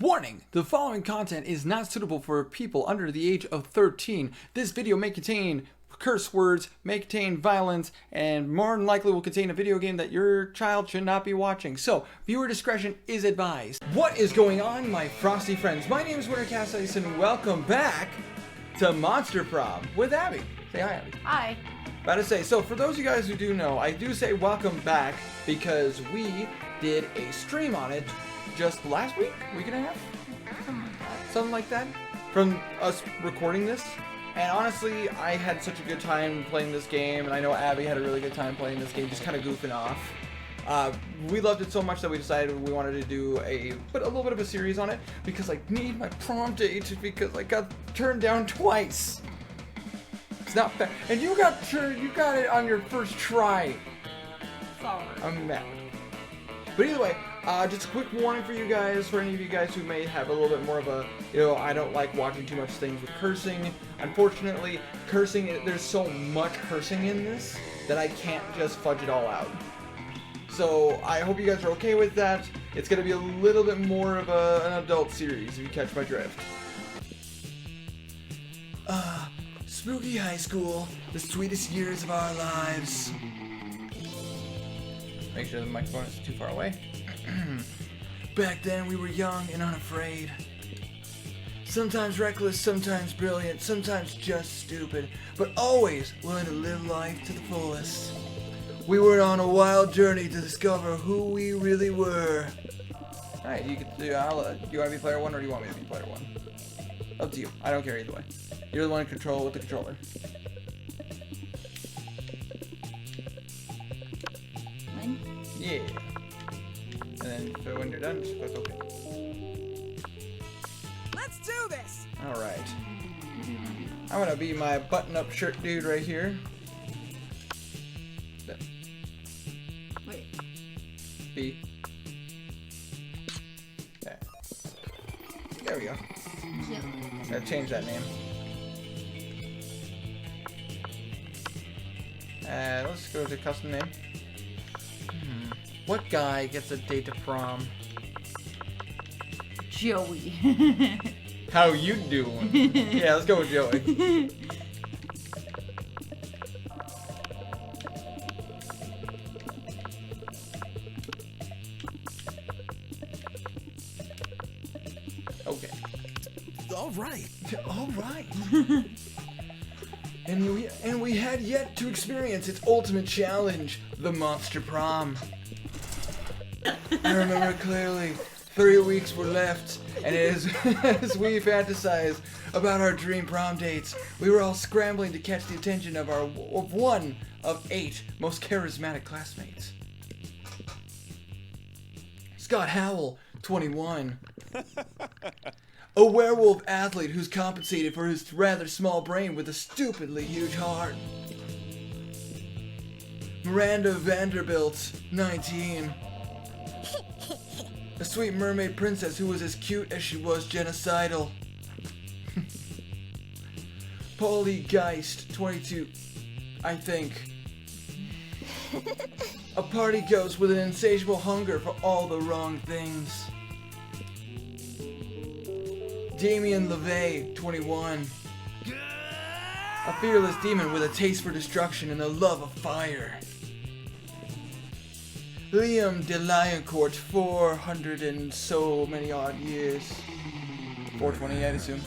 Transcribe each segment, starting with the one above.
Warning! The following content is not suitable for people under the age of 13. This video may contain curse words, may contain violence, and more than likely will contain a video game that your child should not be watching. So, viewer discretion is advised. What is going on, my frosty friends? My name is Wintercasice, and welcome back to Monster Prom with Abby. Say hi, Abby. Hi. About to say, so for those of you guys who do know, I do say welcome back because we did a stream on it just last week and a half? Something like that. From us recording this. And honestly, I had such a good time playing this game, and I know Abby had a really good time playing this game, just kind of goofing off. We loved it so much that we decided we wanted to do a little bit of a series on it, because I need my prom date, because I got turned down twice. It's not fair. And you got it on your first try. Sorry. I'm mad. But either way, just a quick warning for you guys, for any of you guys who may have a little bit more of a, I don't like watching too much things with cursing. Unfortunately, there's so much cursing in this that I can't just fudge it all out. So I hope you guys are okay with that. It's going to be a little bit more of an adult series, if you catch my drift. Spooky high school, the sweetest years of our lives. Make sure the microphone is too far away. Back then we were young and unafraid. Sometimes reckless, sometimes brilliant, sometimes just stupid, but always willing to live life to the fullest. We were on a wild journey to discover who we really were. Alright, you want to be player one or do you want me to be player one? Up to you. I don't care either way. You're the one in control with the controller. Yeah. And then when you're done, just click OK. Let's do this! Alright. I'm gonna be my button-up shirt dude right here. Wait. B. Okay. There we go. Yep. Gotta change that name. Let's go to custom name. What guy gets a date to prom? Joey. How you doing? Yeah, let's go with Joey. Okay. All right. All right. And we had yet to experience its ultimate challenge, the Monster Prom. I remember clearly, 3 weeks were left, and as we fantasized about our dream prom dates, we were all scrambling to catch the attention of one of 8 most charismatic classmates. Scott Howell, 21. A werewolf athlete who's compensated for his rather small brain with a stupidly huge heart. Miranda Vanderbilt, 19. A sweet mermaid princess who was as cute as she was genocidal. Polly Geist, 22, I think. A party ghost with an insatiable hunger for all the wrong things. Damien LeVay, 21. A fearless demon with a taste for destruction and a love of fire. Liam de Lioncourt, 400 and so many odd years. 420, I'd assume.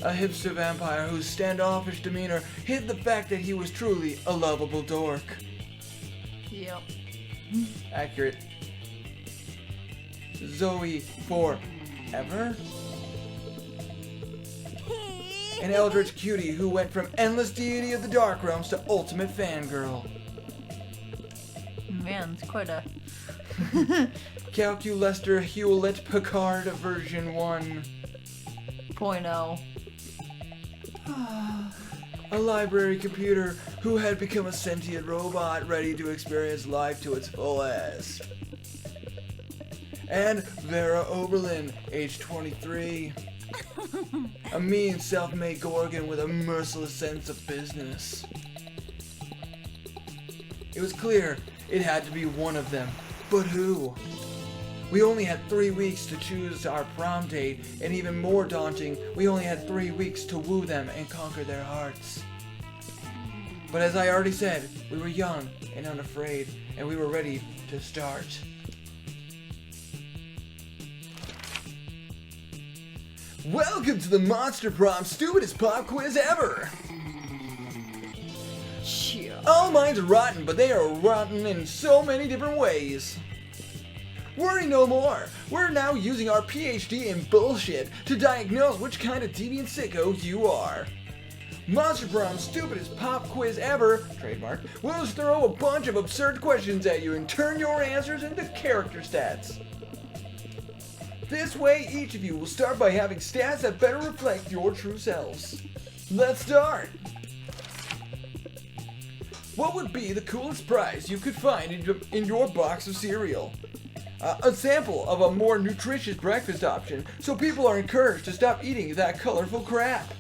A hipster vampire whose standoffish demeanor hid the fact that he was truly a lovable dork. Yep. Accurate. Zoe forever? An eldritch cutie who went from endless deity of the dark realms to ultimate fangirl. Man, it's quite a... Calculester Hewlett Picard version 1.0. A library computer who had become a sentient robot ready to experience life to its fullest. And Vera Oberlin, age 23. A mean self-made Gorgon with a merciless sense of business. It was clear it had to be one of them, but who? We only had 3 weeks to choose our prom date, and even more daunting, we only had 3 weeks to woo them and conquer their hearts. But as I already said, we were young and unafraid, and we were ready to start. Welcome to the Monster Prom Stupidest Pop Quiz Ever! Chill. All minds are rotten, but they are rotten in so many different ways. Worry no more. We're now using our PhD in bullshit to diagnose which kind of deviant sicko you are. Monster Prom's Stupidest Pop Quiz Ever, trademark, will just throw a bunch of absurd questions at you and turn your answers into character stats. This way, each of you will start by having stats that better reflect your true selves. Let's start! What would be the coolest prize you could find in your box of cereal? A sample of a more nutritious breakfast option, so people are encouraged to stop eating that colorful crap.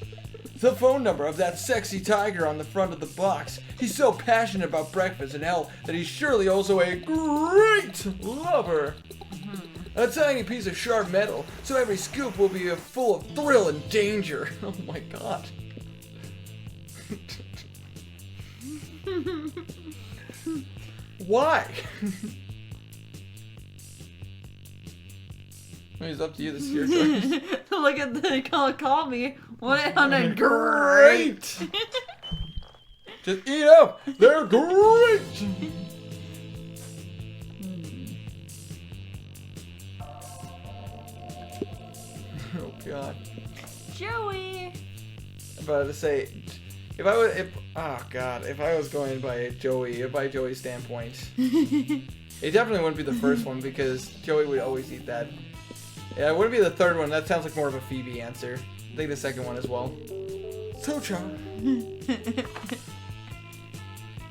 The phone number of that sexy tiger on the front of the box. He's so passionate about breakfast and health that he's surely also a great lover. A tiny piece of sharp metal, so every scoop will be full of thrill and danger. Oh my god. Why? It's up to you. This is your choice. Look at the call me. 1-800 Great. Just eat up. They're great. Oh god. Joey. I'm about to say, if I was going by Joey's standpoint, it definitely wouldn't be the first one because Joey would always eat that. Yeah, it wouldn't be the third one. That sounds like more of a Phoebe answer. I think the second one as well. So charming.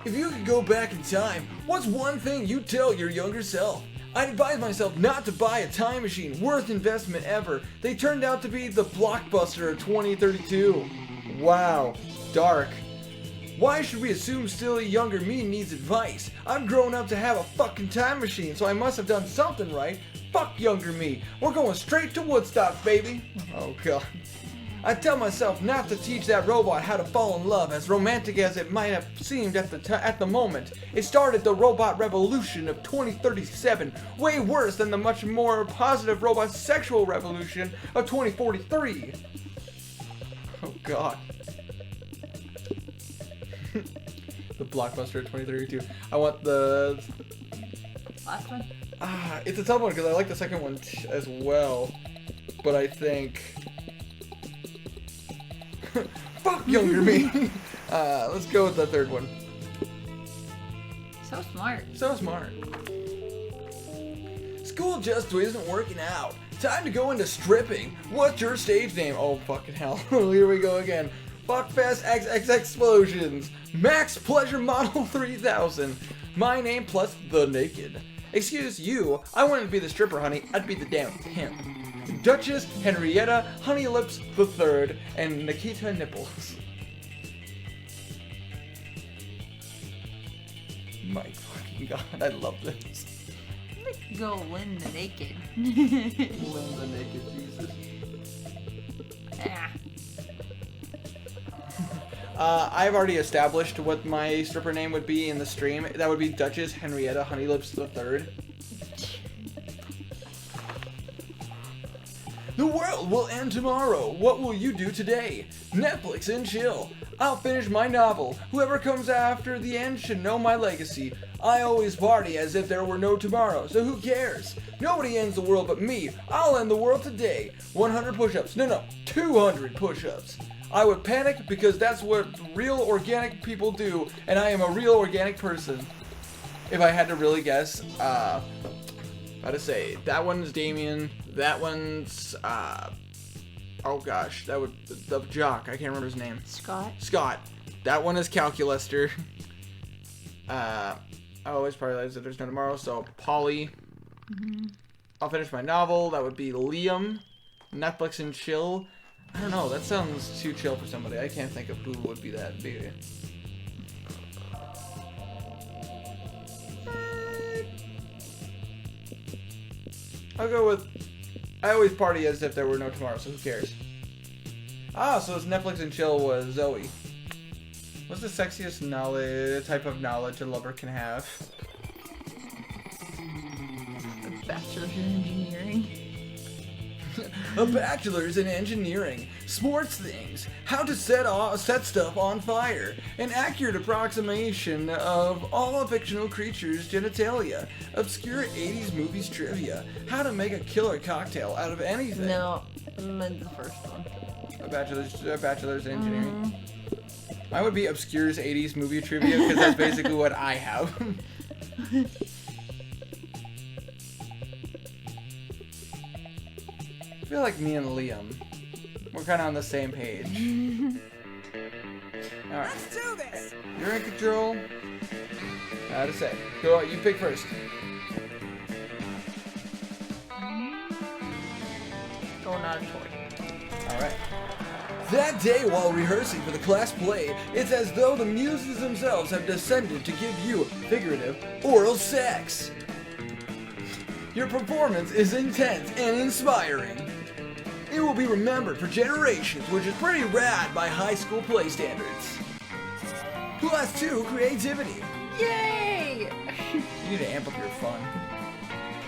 If you could go back in time, what's one thing you'd tell your younger self? I'd advise myself not to buy a time machine, worst investment ever. They turned out to be the blockbuster of 2032. Wow, dark. Why should we assume still younger me needs advice? I'm grown up to have a fucking time machine, so I must have done something right. Fuck younger me. We're going straight to Woodstock, baby. Oh god. I tell myself not to teach that robot how to fall in love, as romantic as it might have seemed at the moment. It started the robot revolution of 2037, way worse than the much more positive robot sexual revolution of 2043. Oh god. The blockbuster of 2032. I want the... Last one? It's a tough one because I like the second one as well, but I think... Fuck younger me! Let's go with the third one. So smart. So smart. School just isn't working out. Time to go into stripping. What's your stage name? Oh, fucking hell. Here we go again. Fuckfest XX Explosions. Max Pleasure Model 3000. My name plus the naked. Excuse you, I wouldn't be the stripper, honey. I'd be the damn pimp. Duchess Henrietta Honey Lips III and Nikita Nipples. My fucking god, I love this. Go Lynn the Naked. Lynn the Naked, Jesus. Ah. I've already established what my stripper name would be in the stream. That would be Duchess Henrietta Honey Lips III. The world will end tomorrow. What will you do today? Netflix and chill. I'll finish my novel. Whoever comes after the end should know my legacy. I always party as if there were no tomorrow, so who cares? Nobody ends the world but me. I'll end the world today. 100 push-ups. No, 200 push-ups. I would panic because that's what real organic people do, and I am a real organic person. If I had to really guess, how to say, that one's Damien, that one's, oh gosh, that would, the jock, I can't remember his name. Scott. That one is Calculaster. I always probably realize that there's no tomorrow, so Polly. I'll finish my novel, that would be Liam. Netflix and chill. I don't know, that sounds too chill for somebody. I can't think of who would be that big. I'll go with... I always party as if there were no tomorrow, so who cares? Ah, so this Netflix and chill was Zoe. What's the sexiest type of knowledge a lover can have? A bachelor's in engineering. A bachelor's in engineering, sports things, how to set stuff on fire, an accurate approximation of all fictional creatures' genitalia, obscure 80s movies trivia, how to make a killer cocktail out of anything. No, I meant the first one. A bachelor's in engineering. Mine would be obscure 80s movie trivia because that's basically what I have. I feel like me and Liam, we're kind of on the same page. Alright. Let's do this. You're in control. How to say. Go, you pick first. Going on a toy. Alright. That day while rehearsing for the class play, it's as though the muses themselves have descended to give you figurative oral sex. Your performance is intense and inspiring. It will be remembered for generations, which is pretty rad by high school play standards. Plus 2, creativity. Yay! You need to amp up your fun.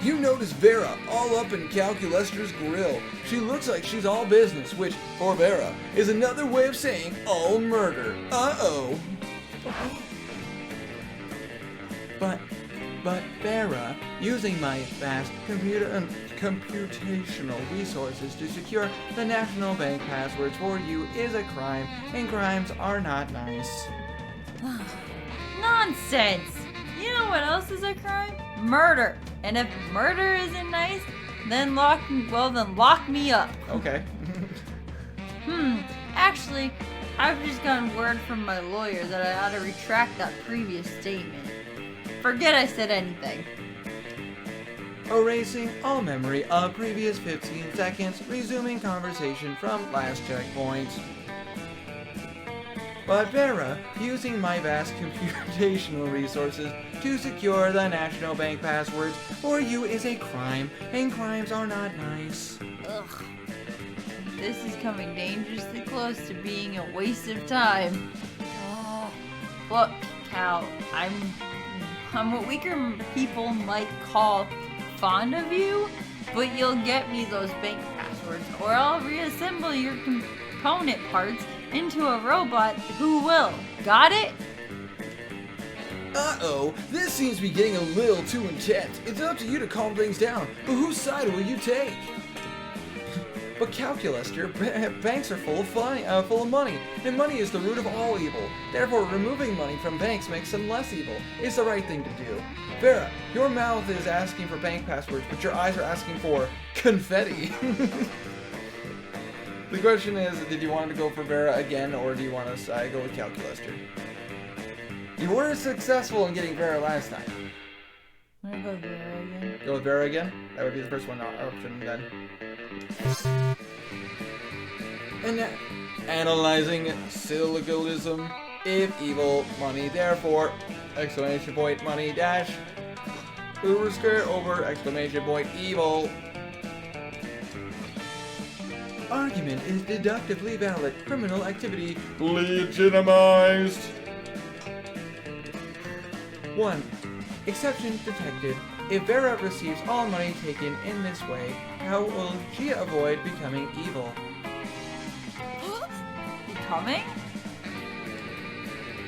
You notice Vera all up in Calculester's grill. She looks like she's all business, which, for Vera, is another way of saying all murder. Uh-oh. But Vera, using my vast computational resources to secure the national bank passwords for you is a crime, and crimes are not nice. Nonsense! You know what else is a crime? Murder. And if murder isn't nice, then lock me up. Okay. Actually, I've just gotten word from my lawyer that I ought to retract that previous statement. Forget I said anything. Erasing all memory of previous 15 seconds, resuming conversation from last checkpoint. But Vera, using my vast computational resources to secure the national bank passwords for you is a crime, and crimes are not nice. Ugh. This is coming dangerously close to being a waste of time. Look, Cal, I'm what weaker people might call fond of you, but you'll get me those bank passwords, or I'll reassemble your component parts into a robot who will. Got it? Uh-oh, this seems to be getting a little too intense. It's up to you to calm things down, but whose side will you take? But Calculester, banks are full of money, and money is the root of all evil. Therefore, removing money from banks makes them less evil. It's the right thing to do. Vera, your mouth is asking for bank passwords, but your eyes are asking for confetti. The question is, did you want to go for Vera again, or do you want to go with Calculester? You were successful in getting Vera last time. I'm gonna go Vera again. Go with Vera again? That would be the first one option then. And analyzing syllogism. If evil, money, therefore, exclamation point, money, dash, skirt over, exclamation point, evil. Argument is deductively valid. Criminal activity legitimized. 1. Exception detected. If Vera receives all money taken in this way, how will she avoid becoming evil? Becoming?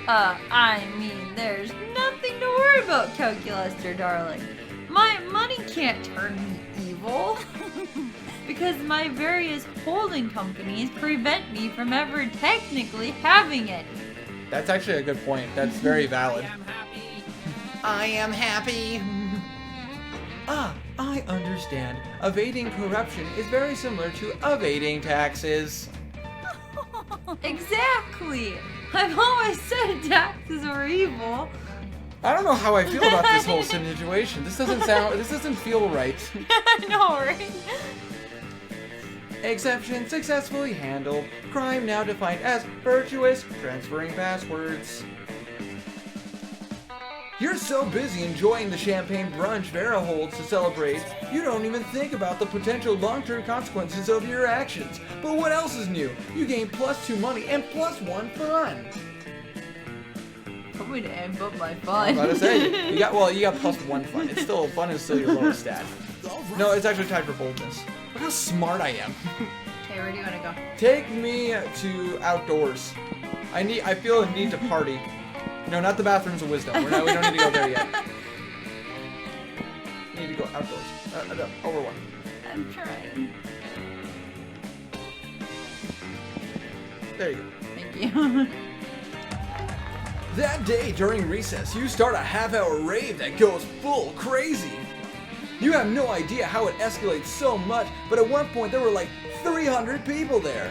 I mean, there's nothing to worry about, Calculester, darling. My money can't turn me evil. Because my various holding companies prevent me from ever technically having any. That's actually a good point. That's very valid. I am happy. Ah, I understand. Evading corruption is very similar to evading taxes. Exactly! I've always said taxes are evil. I don't know how I feel about this whole situation. This doesn't feel right. I know, right? Exception successfully handled. Crime now defined as virtuous transferring passwords. You're so busy enjoying the champagne brunch Vera holds to celebrate, you don't even think about the potential long-term consequences of your actions. But what else is new? You gain +2 money and +1 fun. Probably to end up my I fun. was about to say, you got +1 fun. It's still, fun is still your lowest stat. No, it's actually tied for boldness. Look how smart I am. Okay, where do you want to go? Take me to outdoors. I feel a need to party. No, not the bathrooms of wisdom. We don't need to go there yet. We need to go outdoors. No, over one. I'm trying. There you go. Thank you. That day during recess, you start a half-hour rave that goes full crazy. You have no idea how it escalates so much, but at one point there were like 300 people there.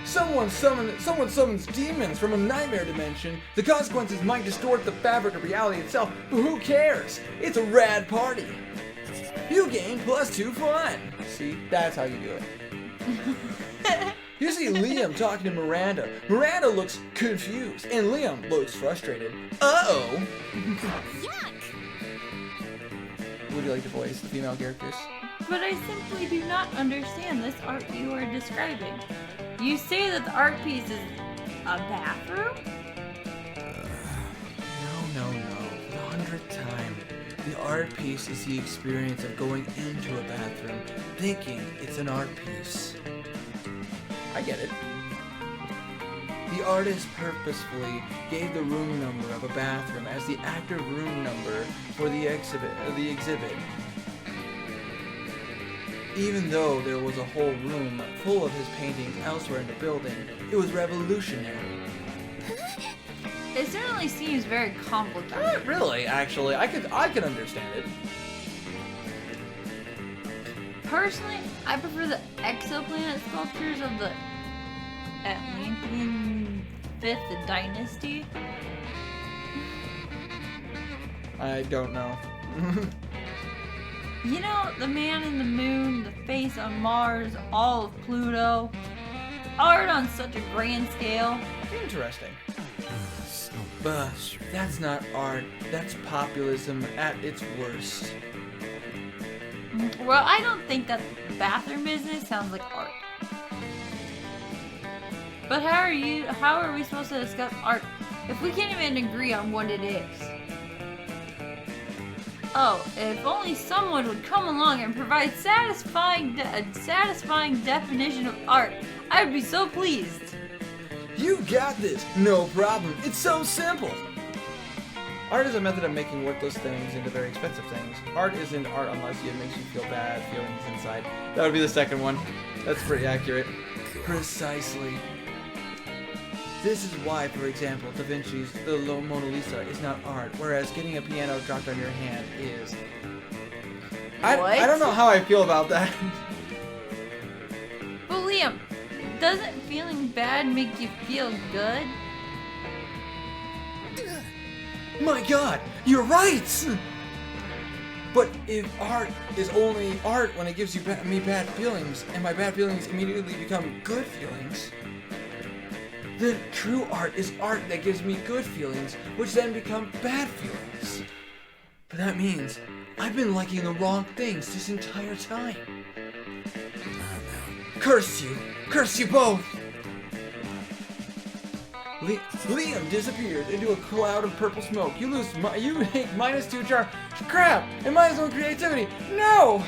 Someone summons demons from a nightmare dimension. The consequences might distort the fabric of reality itself, but who cares? It's a rad party. You gain +2 fun. See, that's how you do it. You see Liam talking to Miranda. Miranda looks confused, and Liam looks frustrated. Uh-oh. Would you like to voice the female characters? But I simply do not understand this art you are describing. You say that the art piece is a bathroom? No. For the 100th time. The art piece is the experience of going into a bathroom, thinking it's an art piece. I get it. The artist purposefully gave the room number of a bathroom as the active room number for the exhibit. Even though there was a whole room full of his paintings elsewhere in the building, it was revolutionary. It certainly seems very complicated. Really, actually, I can understand it. Personally, I prefer the exoplanet sculptures of the Atlantean 5th Dynasty. I don't know. You know, the man in the moon, the face on Mars, all of Pluto. Art on such a grand scale. Interesting. But that's not art. That's populism at its worst. Well, I don't think that bathroom business sounds like art. But how are we supposed to discuss art if we can't even agree on what it is? Oh, if only someone would come along and provide a satisfying definition of art, I would be so pleased. You got this! No problem. It's so simple! Art is a method of making worthless things into very expensive things. Art isn't art unless it makes you feel bad feelings inside. That would be the second one. That's pretty accurate. Precisely. This is why, for example, Da Vinci's The Mona Lisa is not art, whereas getting a piano dropped on your hand is. I don't know how I feel about that. But Liam, doesn't feeling bad make you feel good? My God, you're right! But if art is only art when it gives you me bad feelings, and my bad feelings immediately become good feelings, then true art is art that gives me good feelings, which then become bad feelings. But that means I've been liking the wrong things this entire time. Curse you! Curse you both! Liam disappears into a cloud of purple smoke. You take -2 charm. Crap! And -1 creativity. No!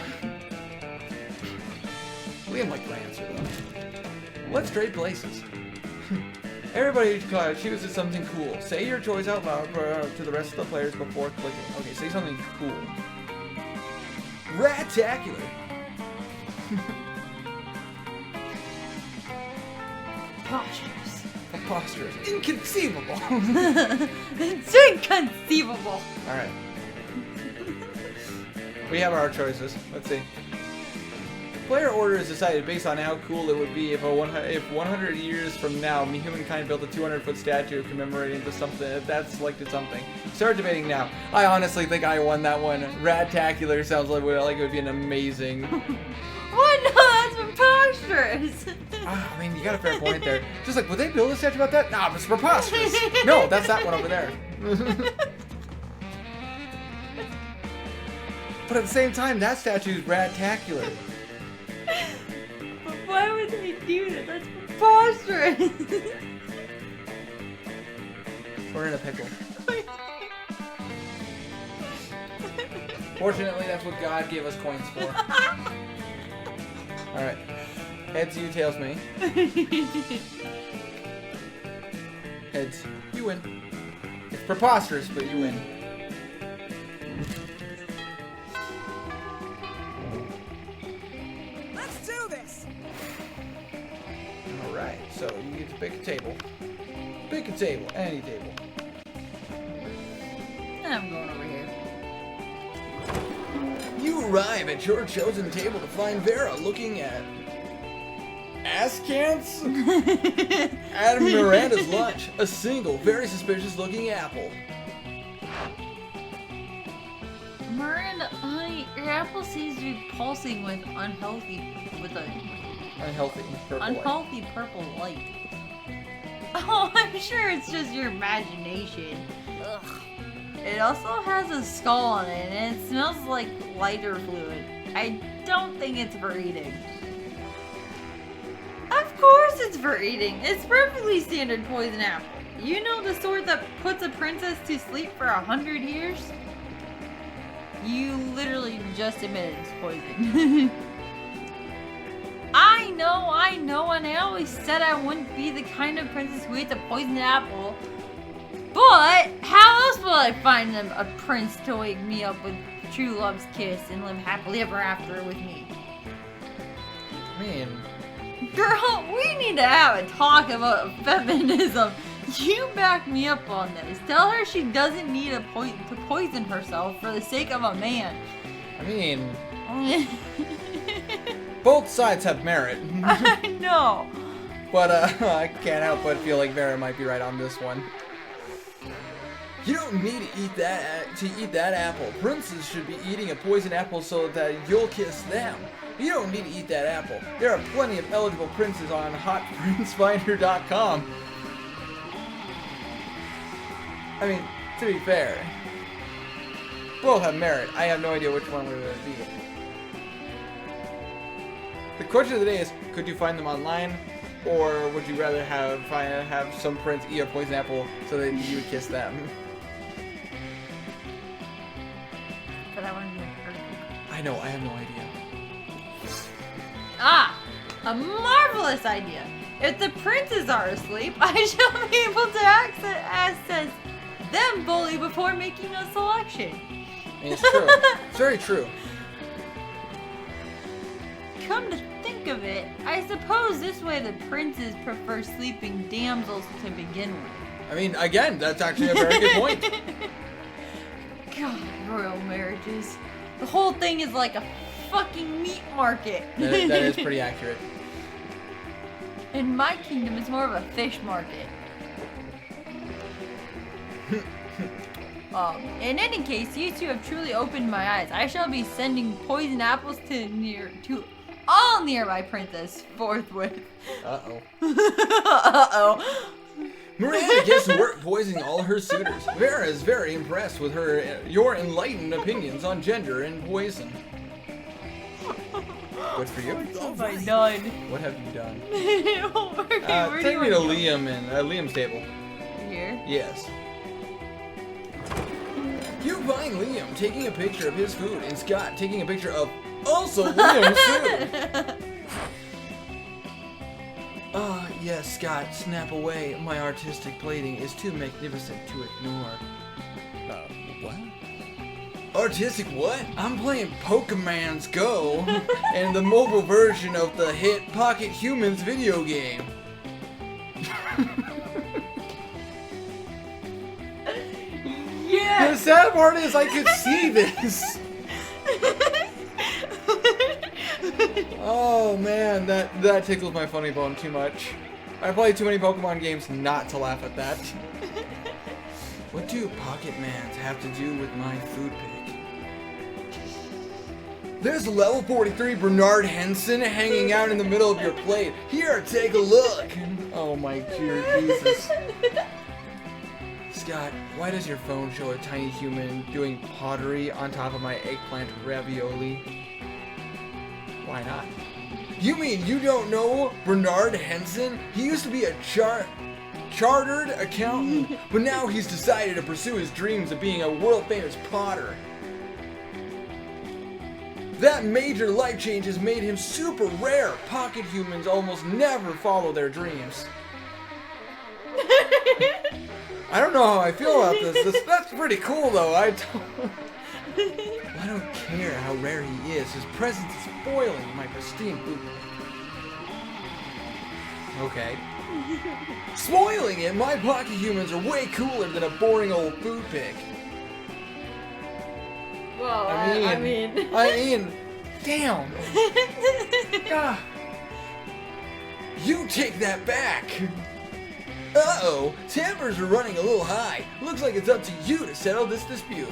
Liam liked my answer though. Let's trade places. Everybody chooses something cool. Say your choice out loud to the rest of the players before clicking. Okay, say something cool. Ratacular. Preposterous. Inconceivable. It's inconceivable. Alright. We have our choices. Let's see. Player order is decided based on how cool it would be if 100 years from now humankind built a 200-foot statue commemorating something. If that selected something. Start debating now. I honestly think I won that one. Ratacular sounds like it would be an amazing. What? No, that's preposterous. I mean, you got a fair point there. Just like, would they build a statue about that? Nah, it's preposterous. No, that's that one over there. But at the same time, that statue is rad-tacular. But why would they do that? That's preposterous. We're in a pickle. Fortunately, that's what God gave us coins for. Alright. Heads you, tails me. Heads. You win. It's preposterous, but you win. Let's do this. Alright, so you get to pick a table. Pick a table. Any table. I'm going over here. You arrive at your chosen table to find Vera looking at askance at Miranda's lunch. A single, very suspicious looking apple. Miranda, honey, your apple seems to be pulsing with unhealthy purple light. Oh, I'm sure it's just your imagination. Ugh. It also has a skull on it, and it smells like lighter fluid. I don't think it's for eating. Of course it's for eating. It's perfectly standard poison apple. You know, the sort that puts a princess to sleep for 100 years? You literally just admitted it's poison. I know, and I always said I wouldn't be the kind of princess who eats a poisoned apple. But how else will I find a prince to wake me up with true love's kiss and live happily ever after with me? I mean, girl, we need to have a talk about feminism. You back me up on this. Tell her she doesn't need to poison herself for the sake of a man. I mean, both sides have merit. I know. But I can't help but feel like Vera might be right on this one. You don't need to eat that apple. Princes should be eating a poison apple so that you'll kiss them. You don't need to eat that apple. There are plenty of eligible princes on hotprincefinder.com. I mean, to be fair, both have merit. I have no idea which one we would be. The question of the day is, could you find them online? Or would you rather have some prince eat a poison apple so that you would kiss them? But I want to be perfect. I know, I have no idea. Ah! A marvelous idea! If the princes are asleep, I shall be able to access them fully before making a selection. I mean, it's true. It's very true. Come to think of it, I suppose this way the princes prefer sleeping damsels to begin with. I mean, again, that's actually a very good point. God, royal marriages. The whole thing is like a fucking meat market. That is pretty accurate. In my kingdom, it's more of a fish market. In any case, you two have truly opened my eyes. I shall be sending poison apples to all nearby princes forthwith. Uh-oh. Uh-oh. Miranda gets to work poisoning all her suitors. Vera is very impressed with your enlightened opinions on gender and poison. Good for you. What have I done? What have you done? Okay, where do take you me to want Liam and Liam's table. Here? Yes. You find Liam taking a picture of his food and Scott taking a picture of also Liam's food. Ah, yes, Scott, snap away. My artistic plating is too magnificent to ignore. What? Artistic what? I'm playing Pokemon's Go and the mobile version of the hit Pocket Humans video game. Yes! The sad part is I could see this. Oh man, that tickles my funny bone too much. I play too many Pokemon games not to laugh at that. What do Pocket Mans have to do with my food pick? There's a level 43 Bernard Henson hanging out in the middle of your plate. Here, take a look. Oh my dear Jesus. Scott, why does your phone show a tiny human doing pottery on top of my eggplant ravioli? Why not? You mean you don't know Bernard Henson? He used to be a chartered accountant, but now he's decided to pursue his dreams of being a world-famous potter. That major life change has made him super rare. Pocket humans almost never follow their dreams. I don't know how I feel about this. That's pretty cool, though. I don't care how rare he is. His presence is spoiling my pristine food. Okay. Spoiling it? My pocket humans are way cooler than a boring old food pig. Well, I mean, damn. Ah. You take that back. Uh-oh, tempers are running a little high. Looks like it's up to you to settle this dispute.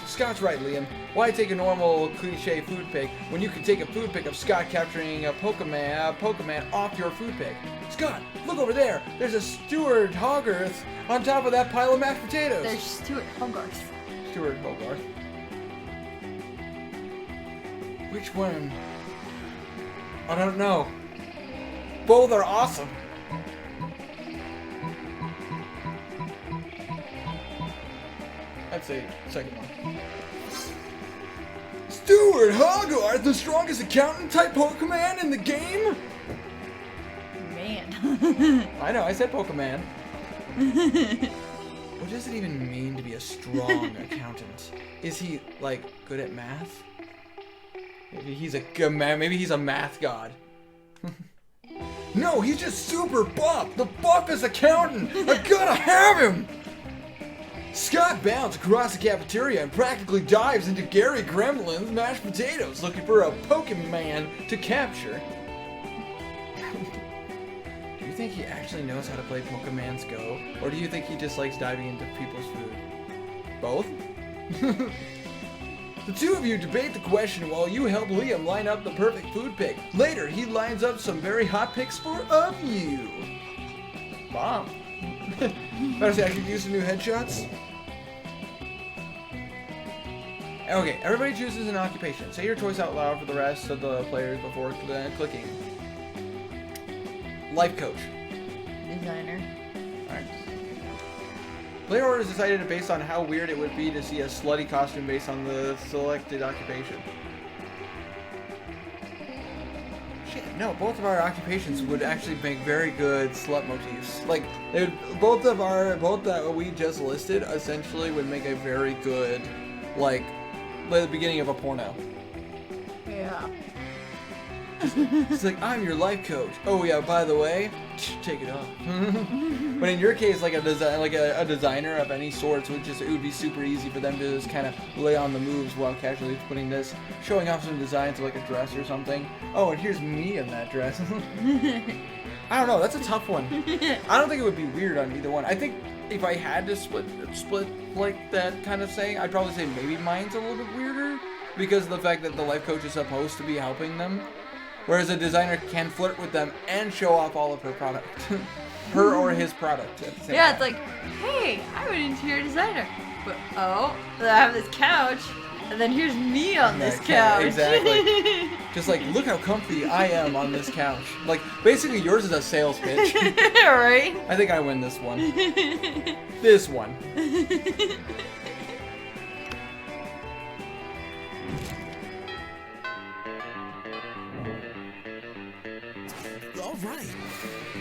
Scott's right, Liam. Why take a normal cliche food pig when you can take a food pic of Scott capturing a Pokemon off your food pig? Scott, look over there. There's a Stuart Hogarth on top of that pile of mashed potatoes. There's Stuart Hogarth. Stuart Hogarth. Which one? I don't know. Both are awesome. I'd say second one. Stuart Hogarth, the strongest accountant type Pokemon in the game? Man. I know, I said Pokemon. What does it even mean to be a strong accountant? Is he, like, good at math? Maybe he's a good man. Maybe he's a math god. No, he's just super buff. The buffest accountant. I gotta have him. Scott bounds across the cafeteria and practically dives into Gary Gremlin's mashed potatoes, looking for a Pokemon to capture. Do you think he actually knows how to play Pokemon's Go, or do you think he just likes diving into people's food? Both? The two of you debate the question while you help Liam line up the perfect food pick. Later, he lines up some very hot picks of you. Bomb. Better say I could use some new headshots. Okay, everybody chooses an occupation. Say your choice out loud for the rest of the players before clicking. Life coach. Designer. Alright. Player order is decided based on how weird it would be to see a slutty costume based on the selected occupation. Shit, no, both of our occupations would actually make very good slut motifs. Like, both that we just listed essentially would make a very good, like the beginning of a porno. Yeah. It's like, I'm your life coach. Oh yeah, by the way, take it off. But in your case, like a designer of any sorts it would be super easy for them to just kind of lay on the moves while casually showing off some designs of like a dress or something. Oh, and here's me in that dress. I don't know, that's a tough one. I don't think it would be weird on either one. I think if I had to split like that kind of saying, I'd probably say maybe mine's a little bit weirder because of the fact that the life coach is supposed to be helping them. Whereas a designer can flirt with them and show off all of her product. Her or his product at the same time. It's like, hey, I'm an interior designer. But, oh, I have this couch, and then here's me on this couch. Exactly. Just like, look how comfy I am on this couch. Like, basically yours is a sales pitch. Right? I think I win this one. This one.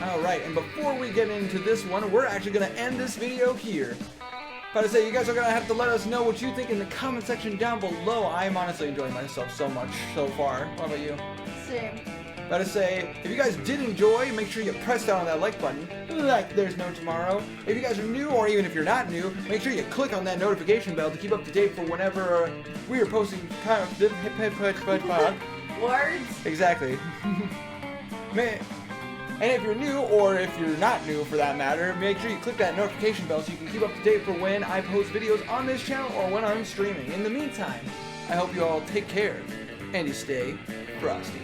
Alright, and before we get into this one, we're actually going to end this video here. But I say, you guys are going to have to let us know what you think in the comment section down below. I'm honestly enjoying myself so much so far. What about you? Same. But I say, if you guys did enjoy, make sure you press down on that like button, like there's no tomorrow. If you guys are new, or even if you're not new, make sure you click on that notification bell to keep up to date for whenever we are posting kind of Words? Exactly. And if you're new, or if you're not new for that matter, make sure you click that notification bell so you can keep up to date for when I post videos on this channel or when I'm streaming. In the meantime, I hope you all take care and you stay frosty.